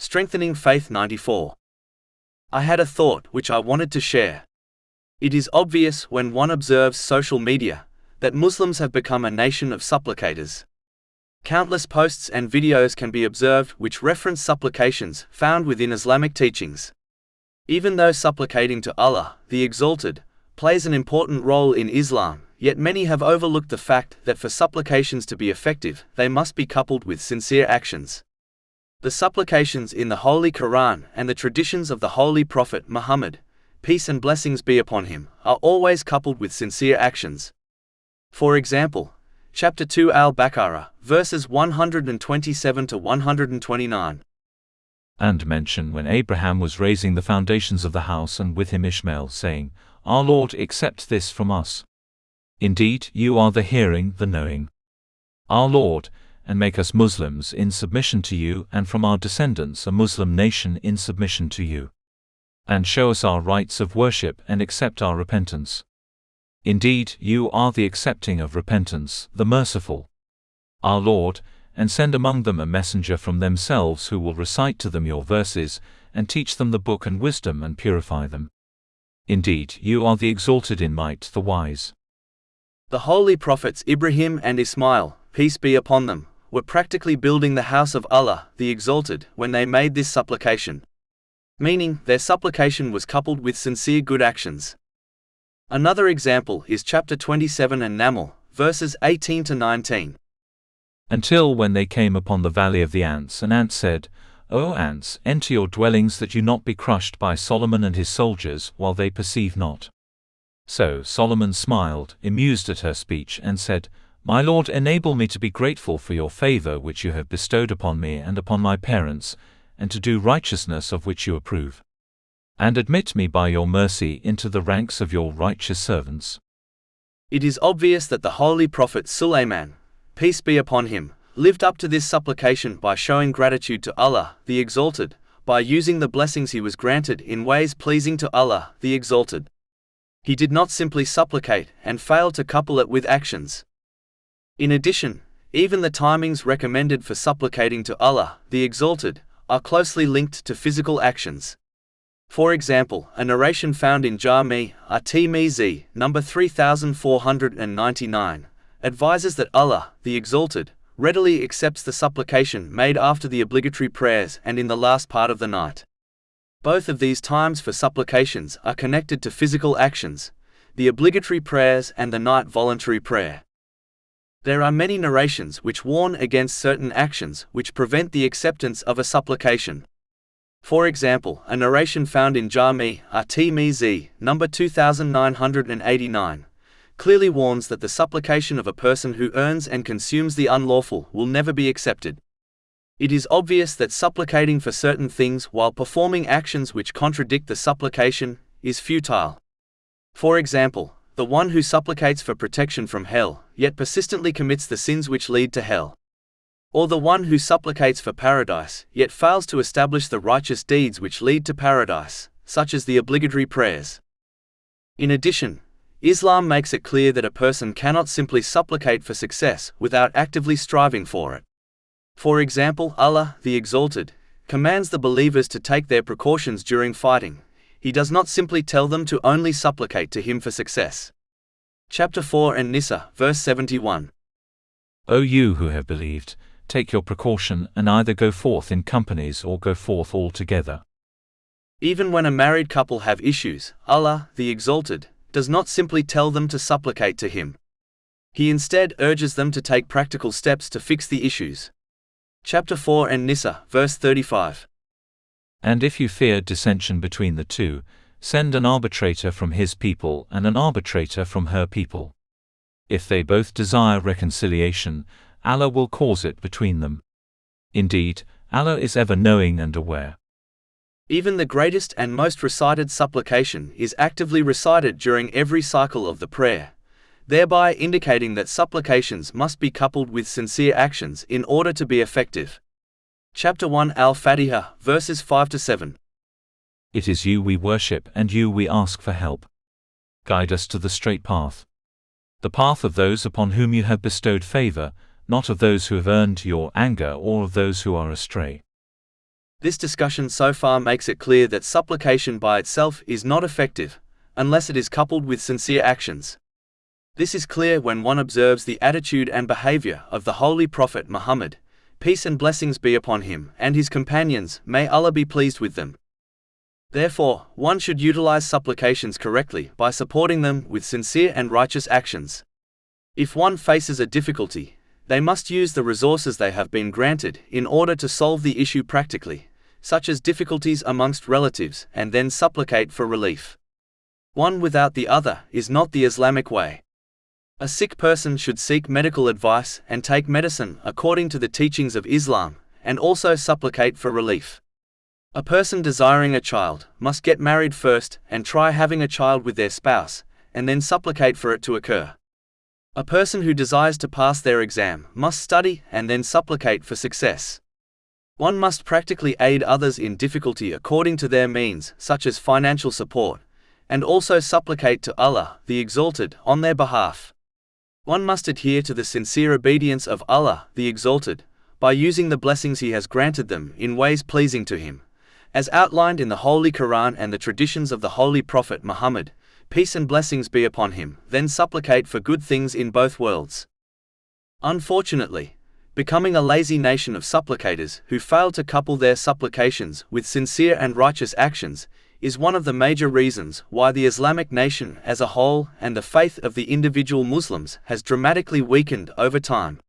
Strengthening Faith 94. I had a thought which I wanted to share. It is obvious when one observes social media that Muslims have become a nation of supplicators. Countless posts and videos can be observed which reference supplications found within Islamic teachings. Even though supplicating to Allah, the Exalted, plays an important role in Islam, yet many have overlooked the fact that for supplications to be effective, they must be coupled with sincere actions. The supplications in the Holy Quran and the traditions of the Holy Prophet Muhammad, peace and blessings be upon him, are always coupled with sincere actions. For example, Chapter 2 Al-Baqarah, verses 127 to 129. And mention when Abraham was raising the foundations of the house and with him Ishmael, saying, Our Lord, accept this from us. Indeed, you are the hearing, the knowing. Our Lord, and make us Muslims in submission to you, and from our descendants a Muslim nation in submission to you. And show us our rights of worship and accept our repentance. Indeed, you are the accepting of repentance, the merciful. Our Lord, and send among them a messenger from themselves who will recite to them your verses, and teach them the book and wisdom and purify them. Indeed, you are the exalted in might, the wise. The holy prophets Ibrahim and Ismail, peace be upon them, were practically building the house of Allah, the Exalted, when they made this supplication. Meaning, their supplication was coupled with sincere good actions. Another example is chapter 27 and Naml, verses 18 to 19. Until when they came upon the valley of the ants, and ants said, O ants, enter your dwellings that you not be crushed by Solomon and his soldiers, while they perceive not. So Solomon smiled, amused at her speech, and said, My Lord, enable me to be grateful for your favor which you have bestowed upon me and upon my parents, and to do righteousness of which you approve. And admit me by your mercy into the ranks of your righteous servants. It is obvious that the holy prophet Sulaiman, peace be upon him, lived up to this supplication by showing gratitude to Allah, the Exalted, by using the blessings he was granted in ways pleasing to Allah, the Exalted. He did not simply supplicate and fail to couple it with actions. In addition, even the timings recommended for supplicating to Allah, the Exalted, are closely linked to physical actions. For example, a narration found in Jami' at-Tirmidhi, number 3499, advises that Allah, the Exalted, readily accepts the supplication made after the obligatory prayers and in the last part of the night. Both of these times for supplications are connected to physical actions, the obligatory prayers and the night voluntary prayer. There are many narrations which warn against certain actions which prevent the acceptance of a supplication. For example, a narration found in Jami' at-Tirmidhi, number 2989, clearly warns that the supplication of a person who earns and consumes the unlawful will never be accepted. It is obvious that supplicating for certain things while performing actions which contradict the supplication is futile. For example, the one who supplicates for protection from hell, yet persistently commits the sins which lead to hell. Or the one who supplicates for paradise, yet fails to establish the righteous deeds which lead to paradise, such as the obligatory prayers. In addition, Islam makes it clear that a person cannot simply supplicate for success without actively striving for it. For example, Allah, the Exalted, commands the believers to take their precautions during fighting. He does not simply tell them to only supplicate to him for success. Chapter 4 and Nisa, verse 71. O you who have believed, take your precaution and either go forth in companies or go forth altogether. Even when a married couple have issues, Allah, the Exalted, does not simply tell them to supplicate to him. He instead urges them to take practical steps to fix the issues. Chapter 4 and Nisa, verse 35. And if you fear dissension between the two, send an arbitrator from his people and an arbitrator from her people. If they both desire reconciliation, Allah will cause it between them. Indeed, Allah is ever knowing and aware. Even the greatest and most recited supplication is actively recited during every cycle of the prayer, thereby indicating that supplications must be coupled with sincere actions in order to be effective. Chapter 1 Al-Fatiha, verses 5 to 7. It is you we worship and you we ask for help. Guide us to the straight path. The path of those upon whom you have bestowed favor, not of those who have earned your anger or of those who are astray. This discussion so far makes it clear that supplication by itself is not effective, unless it is coupled with sincere actions. This is clear when one observes the attitude and behavior of the Holy Prophet Muhammad, peace and blessings be upon him, and his companions, may Allah be pleased with them. Therefore, one should utilize supplications correctly by supporting them with sincere and righteous actions. If one faces a difficulty, they must use the resources they have been granted in order to solve the issue practically, such as difficulties amongst relatives, and then supplicate for relief. One without the other is not the Islamic way. A sick person should seek medical advice and take medicine according to the teachings of Islam, and also supplicate for relief. A person desiring a child must get married first and try having a child with their spouse, and then supplicate for it to occur. A person who desires to pass their exam must study and then supplicate for success. One must practically aid others in difficulty according to their means, such as financial support, and also supplicate to Allah, the Exalted, on their behalf. One must adhere to the sincere obedience of Allah, the Exalted, by using the blessings He has granted them in ways pleasing to Him, as outlined in the Holy Quran and the traditions of the Holy Prophet Muhammad, peace and blessings be upon him, then supplicate for good things in both worlds. Unfortunately, becoming a lazy nation of supplicators who fail to couple their supplications with sincere and righteous actions is one of the major reasons why the Islamic nation as a whole and the faith of the individual Muslims has dramatically weakened over time.